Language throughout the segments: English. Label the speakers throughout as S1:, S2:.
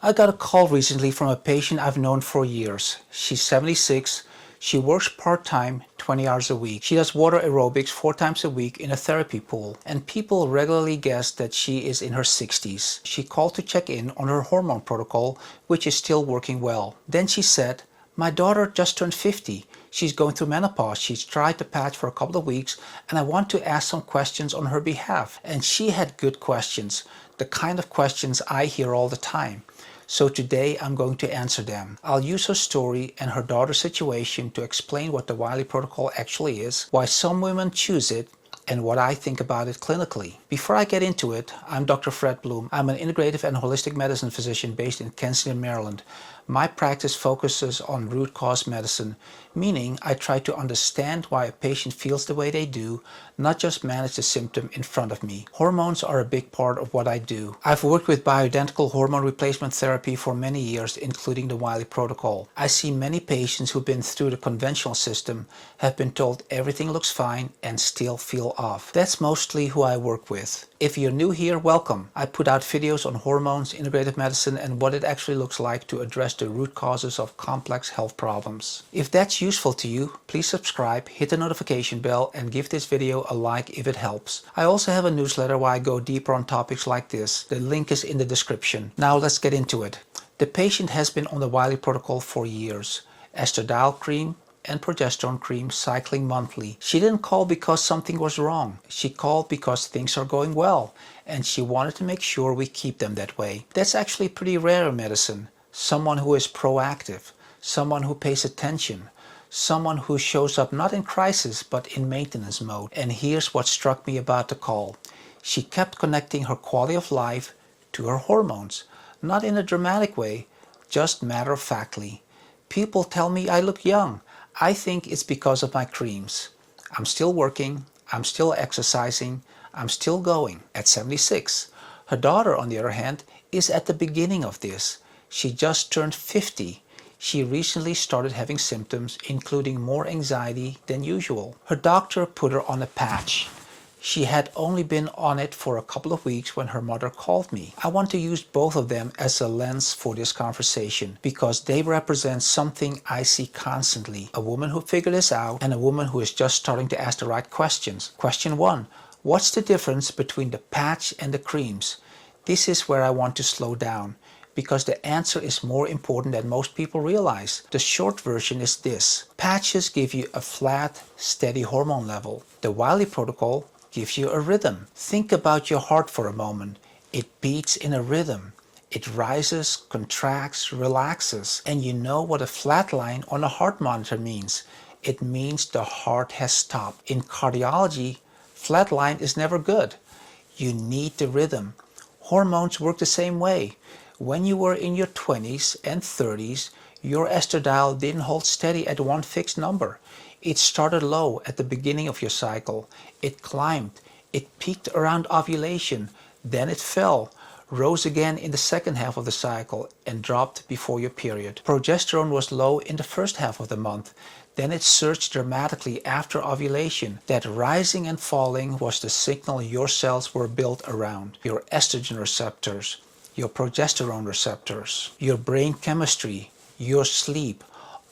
S1: I got a call recently from a patient I've known for years. She's 76. She works part-time, 20 hours a week. She does water aerobics 4 times a week in a therapy pool. And people regularly guess that she is in her 60s. She called to check in on her hormone protocol, which is still working well. Then she said, "My daughter just turned 50. She's going through menopause. She's tried the patch for a couple of weeks and I want to ask some questions on her behalf." And she had good questions, the kind of questions I hear all the time. So today I'm going to answer them. I'll use her story and her daughter's situation to explain what the Wiley Protocol actually is, why some women choose it, and what I think about it clinically. Before I get into it, I'm Dr. Fred Bloom. I'm an integrative and holistic medicine physician based in Kensington, Maryland. My practice focuses on root cause medicine, meaning I try to understand why a patient feels the way they do, not just manage the symptom in front of me. Hormones are a big part of what I do. I've worked with bioidentical hormone replacement therapy for many years, including the Wiley Protocol. I see many patients who've been through the conventional system, have been told everything looks fine, and still feel off. That's mostly who I work with. If you're new here, welcome. I put out videos on hormones, integrative medicine, and what it actually looks like to address the root causes of complex health problems. If that's useful to you, please subscribe, hit the notification bell, and give this video a like if it helps. I also have a newsletter where I go deeper on topics like this. The link is in the description. Now let's get into it. The patient has been on the Wiley Protocol for years. Estradiol cream and progesterone cream cycling monthly. She didn't call because something was wrong. She called because things are going well and she wanted to make sure we keep them that way. That's actually pretty rare in medicine. Someone who is proactive, someone who pays attention, someone who shows up not in crisis but in maintenance mode. And here's what struck me about the call. She kept connecting her quality of life to her hormones, not in a dramatic way, just matter-of-factly. People tell me I look young. I think it's because of my creams. I'm still working, I'm still exercising, I'm still going at 76. Her daughter, on the other hand, is at the beginning of this. She just turned 50. She recently started having symptoms, including more anxiety than usual. Her doctor put her on a patch. She had only been on it for a couple of weeks when her mother called me. I want to use both of them as a lens for this conversation because they represent something I see constantly. A woman who figured this out and a woman who is just starting to ask the right questions. Question 1. What's the difference between the patch and the creams? This is where I want to slow down, because the answer is more important than most people realize. The short version is this. Patches give you a flat, steady hormone level. The Wiley Protocol gives you a rhythm. Think about your heart for a moment. It beats in a rhythm. It rises, contracts, relaxes. And you know what a flat line on a heart monitor means. It means the heart has stopped. In cardiology, flat line is never good. You need the rhythm. Hormones work the same way. When you were in your 20s and 30s, your estradiol didn't hold steady at one fixed number. It started low at the beginning of your cycle. It climbed. It peaked around ovulation. Then it fell, rose again in the second half of the cycle, and dropped before your period. Progesterone was low in the first half of the month. Then it surged dramatically after ovulation. That rising and falling was the signal your cells were built around. Your estrogen receptors, your progesterone receptors, your brain chemistry, your sleep.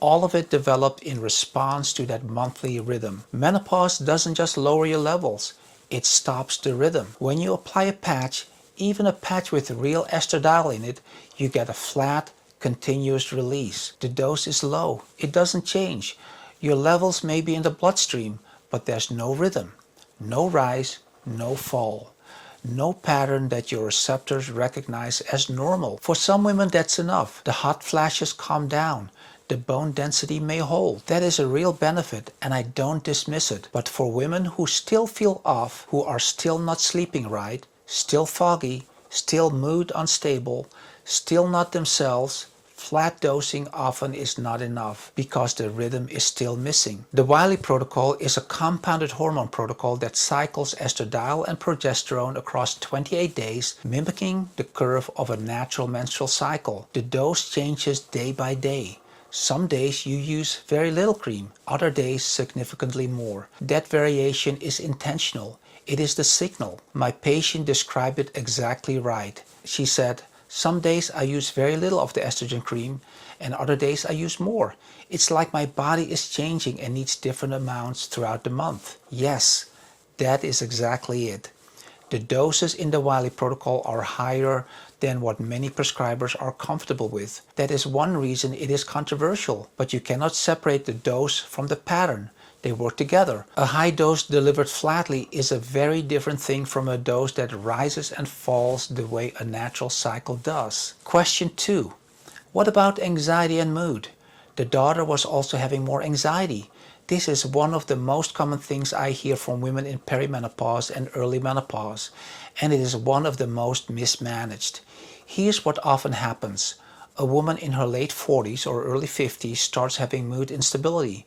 S1: All of it developed in response to that monthly rhythm. Menopause doesn't just lower your levels, it stops the rhythm. When you apply a patch, even a patch with real estradiol in it, you get a flat, continuous release. The dose is low, it doesn't change. Your levels may be in the bloodstream, but there's no rhythm, no rise, no fall. No pattern that your receptors recognize as normal. For some women that's enough. The hot flashes calm down. The bone density may hold. That is a real benefit and I don't dismiss it. But for women who still feel off, who are still not sleeping right, still foggy, still mood unstable, still not themselves, flat dosing often is not enough because the rhythm is still missing. The Wiley Protocol is a compounded hormone protocol that cycles estradiol and progesterone across 28 days, mimicking the curve of a natural menstrual cycle. The dose changes day by day. Some days you use very little cream, other days significantly more. That variation is intentional. It is the signal. My patient described it exactly right. She said, Some days I use very little of the estrogen cream, and other days I use more. It's like my body is changing and needs different amounts throughout the month. Yes, that is exactly it. The doses in the Wiley Protocol are higher than what many prescribers are comfortable with. That is one reason it is controversial, but you cannot separate the dose from the pattern. They work together. A high dose delivered flatly is a very different thing from a dose that rises and falls the way a natural cycle does. Question 2. What about anxiety and mood? The daughter was also having more anxiety. This is one of the most common things I hear from women in perimenopause and early menopause, and it is one of the most mismanaged. Here's what often happens. A woman in her late 40s or early 50s starts having mood instability,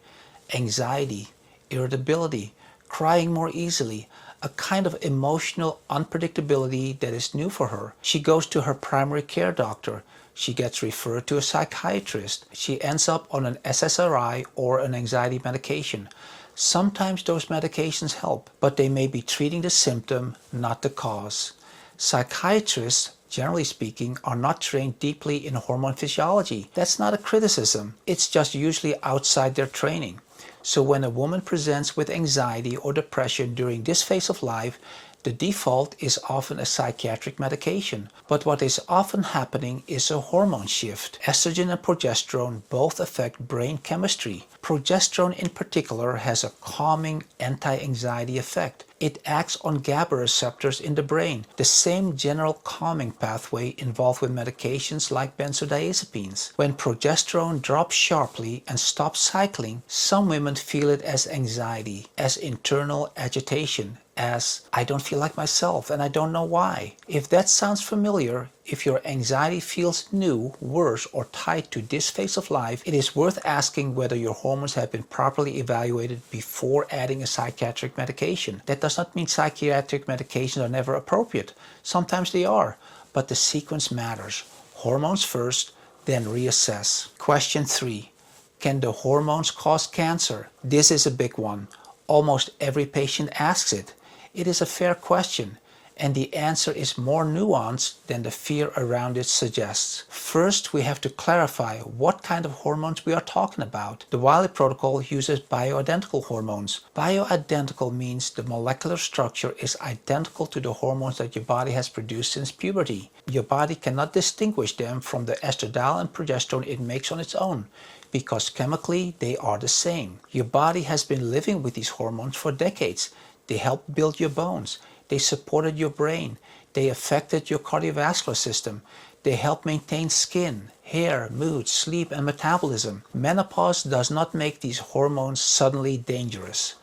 S1: anxiety, irritability, crying more easily, a kind of emotional unpredictability that is new for her. She goes to her primary care doctor. She gets referred to a psychiatrist. She ends up on an SSRI or an anxiety medication. Sometimes those medications help, but they may be treating the symptom, not the cause. Psychiatrists, generally speaking, are not trained deeply in hormone physiology. That's not a criticism. It's just usually outside their training. So when a woman presents with anxiety or depression during this phase of life, the default is often a psychiatric medication. But what is often happening is a hormone shift. Estrogen and progesterone both affect brain chemistry. Progesterone in particular has a calming anti-anxiety effect. It acts on GABA receptors in the brain, the same general calming pathway involved with medications like benzodiazepines. When progesterone drops sharply and stops cycling, some women feel it as anxiety, as internal agitation, as I don't feel like myself and I don't know why. If that sounds familiar, if your anxiety feels new, worse, or tied to this phase of life, it is worth asking whether your hormones have been properly evaluated before adding a psychiatric medication. That does not mean psychiatric medications are never appropriate. Sometimes they are, but the sequence matters. Hormones first, then reassess. Question 3. Can the hormones cause cancer? This is a big one. Almost every patient asks it. It is a fair question, and the answer is more nuanced than the fear around it suggests. First, we have to clarify what kind of hormones we are talking about. The Wiley Protocol uses bioidentical hormones. Bioidentical means the molecular structure is identical to the hormones that your body has produced since puberty. Your body cannot distinguish them from the estradiol and progesterone it makes on its own, because chemically they are the same. Your body has been living with these hormones for decades. They help build your bones. They supported your brain. They affected your cardiovascular system. They help maintain skin, hair, mood, sleep, and metabolism. Menopause does not make these hormones suddenly dangerous.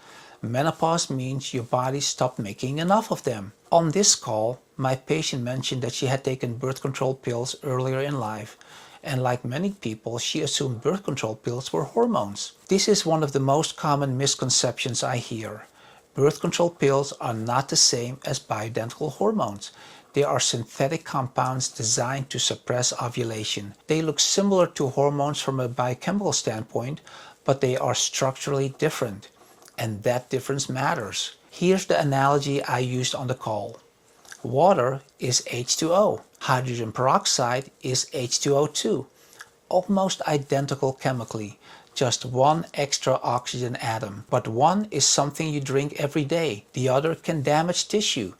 S1: Menopause means your body stopped making enough of them. On this call, my patient mentioned that she had taken birth control pills earlier in life, and like many people, she assumed birth control pills were hormones. This is one of the most common misconceptions I hear. Birth control pills are not the same as bioidentical hormones. They are synthetic compounds designed to suppress ovulation. They look similar to hormones from a biochemical standpoint, but they are structurally different, and that difference matters. Here's the analogy I used on the call. Water is H2O. Hydrogen peroxide is H2O2. Almost identical chemically, just one extra oxygen atom. But one is something you drink every day. The other can damage tissue.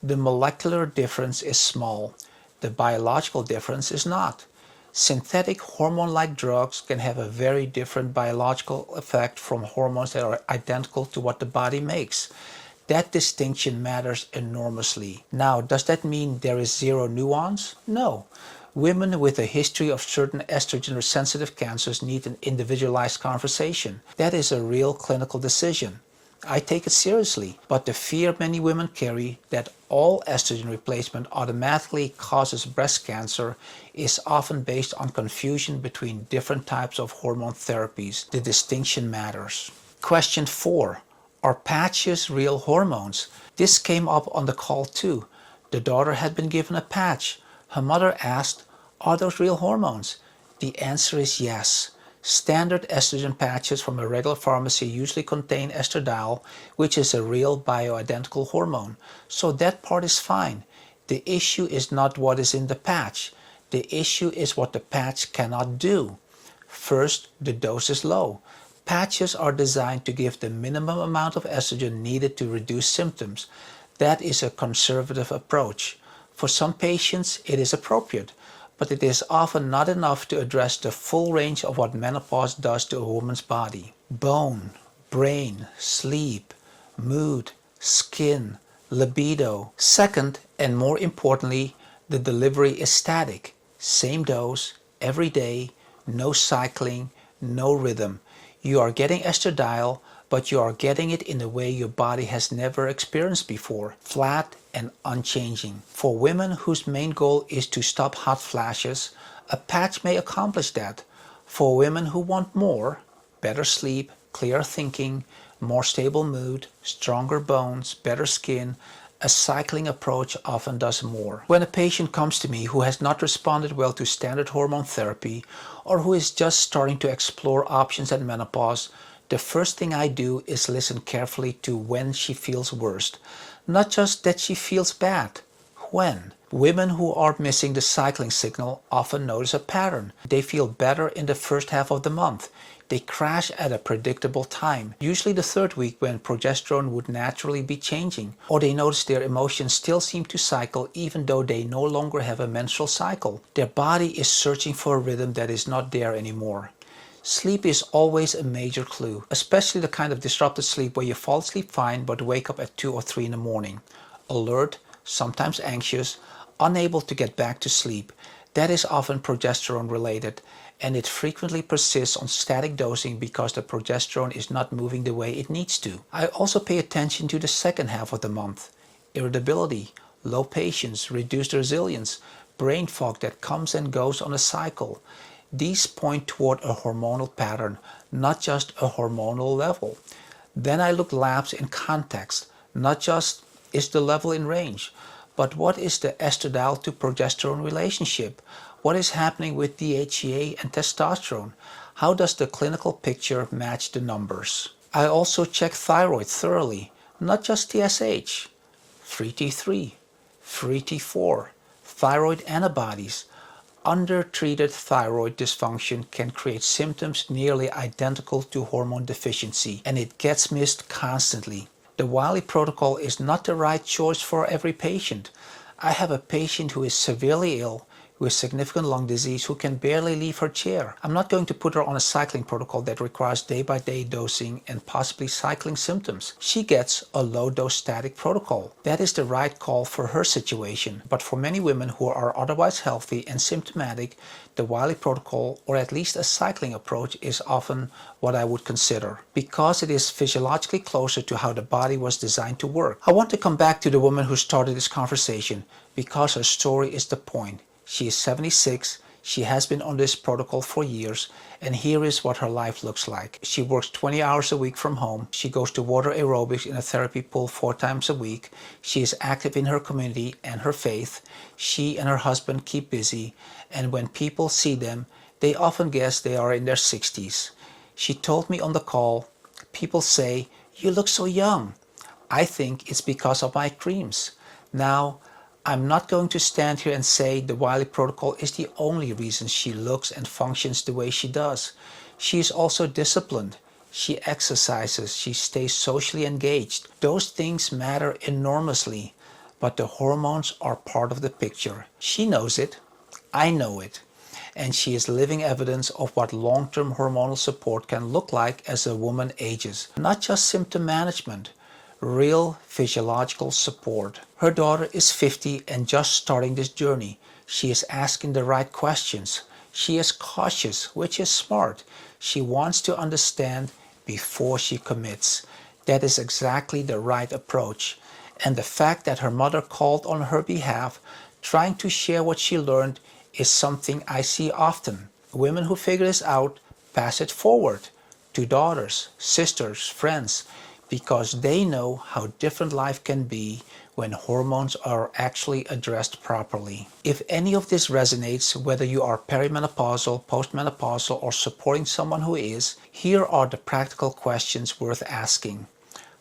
S1: The molecular difference is small. The biological difference is not. Synthetic hormone-like drugs can have a very different biological effect from hormones that are identical to what the body makes. That distinction matters enormously. Now, does that mean there is zero nuance? No. Women with a history of certain estrogen-sensitive cancers need an individualized conversation. That is a real clinical decision. I take it seriously, but the fear many women carry that all estrogen replacement automatically causes breast cancer is often based on confusion between different types of hormone therapies. The distinction matters. Question 4. Are patches real hormones? This came up on the call too. The daughter had been given a patch. Her mother asked, "Are those real hormones?" The answer is yes. Standard estrogen patches from a regular pharmacy usually contain estradiol, which is a real bioidentical hormone. So that part is fine. The issue is not what is in the patch. The issue is what the patch cannot do. First, the dose is low. Patches are designed to give the minimum amount of estrogen needed to reduce symptoms. That is a conservative approach. For some patients, it is appropriate, but it is often not enough to address the full range of what menopause does to a woman's body. Bone, brain, sleep, mood, skin, libido. Second, and more importantly, the delivery is static. Same dose, every day, no cycling, no rhythm. You are getting estradiol, but you are getting it in a way your body has never experienced before, flat and unchanging. For women whose main goal is to stop hot flashes, a patch may accomplish that. For women who want more, better sleep, clear thinking, more stable mood, stronger bones, better skin, a cycling approach often does more. When a patient comes to me who has not responded well to standard hormone therapy or who is just starting to explore options at menopause, the first thing I do is listen carefully to when she feels worst. Not just that she feels bad. When? Women who are missing the cycling signal often notice a pattern. They feel better in the first half of the month. They crash at a predictable time, usually the third week when progesterone would naturally be changing, or they notice their emotions still seem to cycle even though they no longer have a menstrual cycle. Their body is searching for a rhythm that is not there anymore. Sleep is always a major clue, especially the kind of disrupted sleep where you fall asleep fine but wake up at 2 or 3 in the morning. Alert, sometimes anxious, unable to get back to sleep. That is often progesterone related, and it frequently persists on static dosing because the progesterone is not moving the way it needs to. I also pay attention to the second half of the month. Irritability, low patience, reduced resilience, brain fog that comes and goes on a cycle. These point toward a hormonal pattern, not just a hormonal level. Then I look labs in context, not just is the level in range, but what is the estradiol to progesterone relationship? What is happening with DHEA and testosterone? How does the clinical picture match the numbers? I also check thyroid thoroughly, not just TSH, free T3, free T4, thyroid antibodies. Undertreated thyroid dysfunction can create symptoms nearly identical to hormone deficiency, and it gets missed constantly. The Wiley Protocol is not the right choice for every patient. I have a patient who is severely ill with significant lung disease who can barely leave her chair. I'm not going to put her on a cycling protocol that requires day-by-day dosing and possibly cycling symptoms. She gets a low-dose static protocol. That is the right call for her situation. But for many women who are otherwise healthy and symptomatic, the Wiley Protocol, or at least a cycling approach, is often what I would consider, because it is physiologically closer to how the body was designed to work. I want to come back to the woman who started this conversation, because her story is the point. She is 76, she has been on this protocol for years, and here is what her life looks like. She works 20 hours a week from home. She goes to water aerobics in a therapy pool 4 times a week. She is active in her community and her faith. She and her husband keep busy, and when people see them, they often guess they are in their 60s. She told me on the call, people say, "You look so young." I think it's because of my creams. Now, I'm not going to stand here and say the Wiley Protocol is the only reason she looks and functions the way she does. She is also disciplined. She exercises. She stays socially engaged. Those things matter enormously, but the hormones are part of the picture. She knows it. I know it. And she is living evidence of what long-term hormonal support can look like as a woman ages. Not just symptom management. Real physiological support. Her daughter is 50 and just starting this journey. She is asking the right questions. She is cautious, which is smart. She wants to understand before she commits. That is exactly the right approach. And the fact that her mother called on her behalf, trying to share what she learned, is something I see often. Women who figure this out pass it forward to daughters, sisters, friends, because they know how different life can be when hormones are actually addressed properly. If any of this resonates, whether you are perimenopausal, postmenopausal, or supporting someone who is, here are the practical questions worth asking.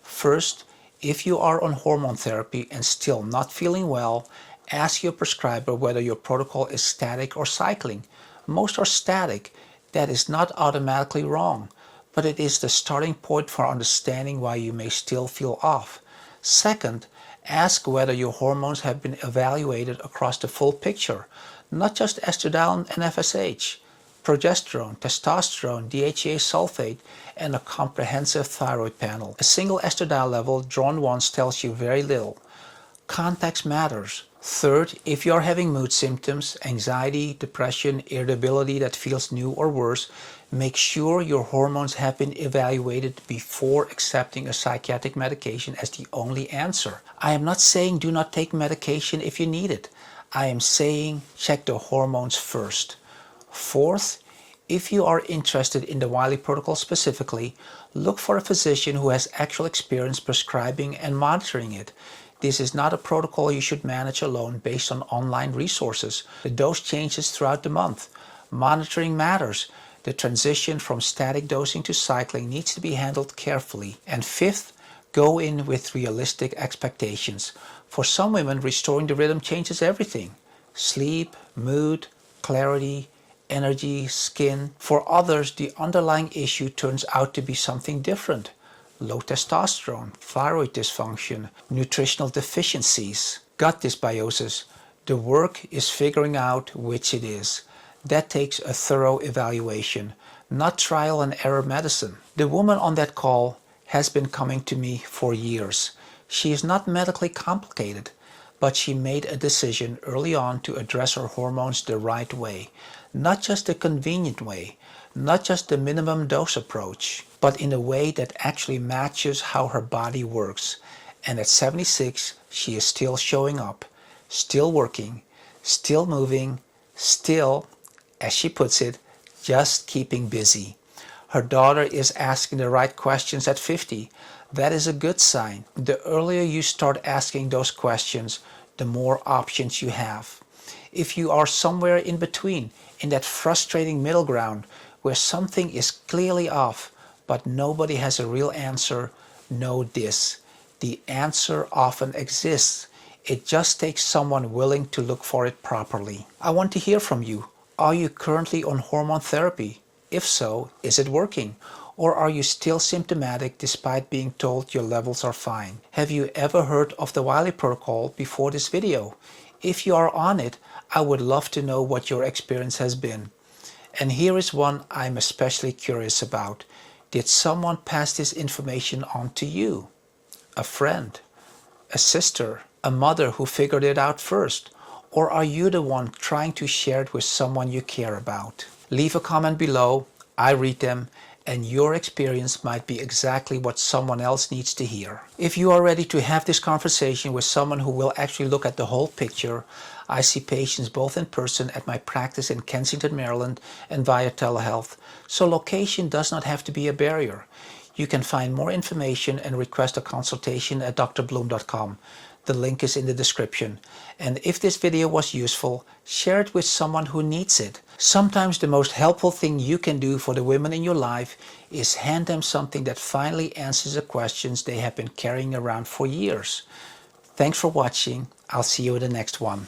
S1: First, if you are on hormone therapy and still not feeling well, Ask your prescriber whether your protocol is static or cycling. Most are static. That is not automatically wrong, but it is the starting point for understanding why you may still feel off. Second, ask whether your hormones have been evaluated across the full picture, not just estradiol and FSH, progesterone, testosterone, DHEA sulfate, and a comprehensive thyroid panel. A single estradiol level drawn once tells you very little. Context matters. Third, if you are having mood symptoms, anxiety, depression, irritability that feels new or worse, make sure your hormones have been evaluated before accepting a psychiatric medication as the only answer. I am not saying do not take medication if you need it. I am saying check the hormones first. Fourth, if you are interested in the Wiley Protocol specifically, look for a physician who has actual experience prescribing and monitoring it. This is not a protocol you should manage alone based on online resources. The dose changes throughout the month. Monitoring matters. The transition from static dosing to cycling needs to be handled carefully. And fifth, go in with realistic expectations. For some women, restoring the rhythm changes everything. Sleep, mood, clarity, energy, skin. For others, the underlying issue turns out to be something different. Low testosterone, thyroid dysfunction, nutritional deficiencies, gut dysbiosis. The work is figuring out which it is. That takes a thorough evaluation, not trial and error medicine. The woman on that call has been coming to me for years. She is not medically complicated, but she made a decision early on to address her hormones the right way, not just the convenient way, not just the minimum dose approach, but in a way that actually matches how her body works. And at 76, she is still showing up, still working, still moving, still, as she puts it, just keeping busy. Her daughter is asking the right questions at 50. That is a good sign. The earlier you start asking those questions, the more options you have. If you are somewhere in between, in that frustrating middle ground, where something is clearly off, but nobody has a real answer, know this. The answer often exists. It just takes someone willing to look for it properly. I want to hear from you. Are you currently on hormone therapy? If so, is it working? Or are you still symptomatic despite being told your levels are fine? Have you ever heard of the Wiley Protocol before this video? If you are on it, I would love to know what your experience has been. And here is one I'm especially curious about. Did someone pass this information on to you? A friend? A sister? A mother who figured it out first? Or are you the one trying to share it with someone you care about? Leave a comment below. I read them, and your experience might be exactly what someone else needs to hear. If you are ready to have this conversation with someone who will actually look at the whole picture, I see patients both in person at my practice in Kensington, Maryland, and via telehealth, so location does not have to be a barrier. You can find more information and request a consultation at drbloom.com. The link is in the description. And if this video was useful, share it with someone who needs it. Sometimes the most helpful thing you can do for the women in your life is hand them something that finally answers the questions they have been carrying around for years. Thanks for watching. I'll see you in the next one.